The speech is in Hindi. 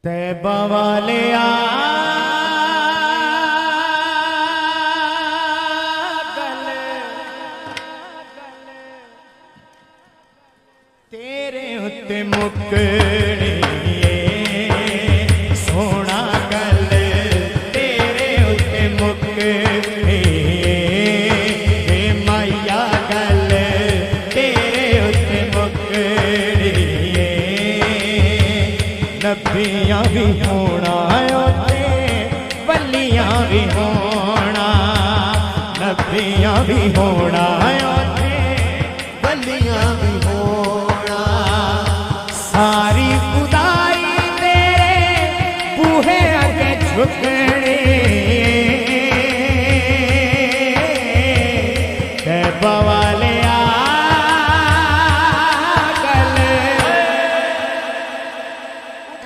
तैबा वाले तेरे उत्ते मुकड़िए सोना गल तेरे उत्ते मुकड़िए माया गल तेरे उत्ते मुकड़िए नबियां भी होना उत्ते वलियां भी होना नबियां भी होना उत्ते वलियां भी होना सारी खुदाई तेरे बूहे अगे झुक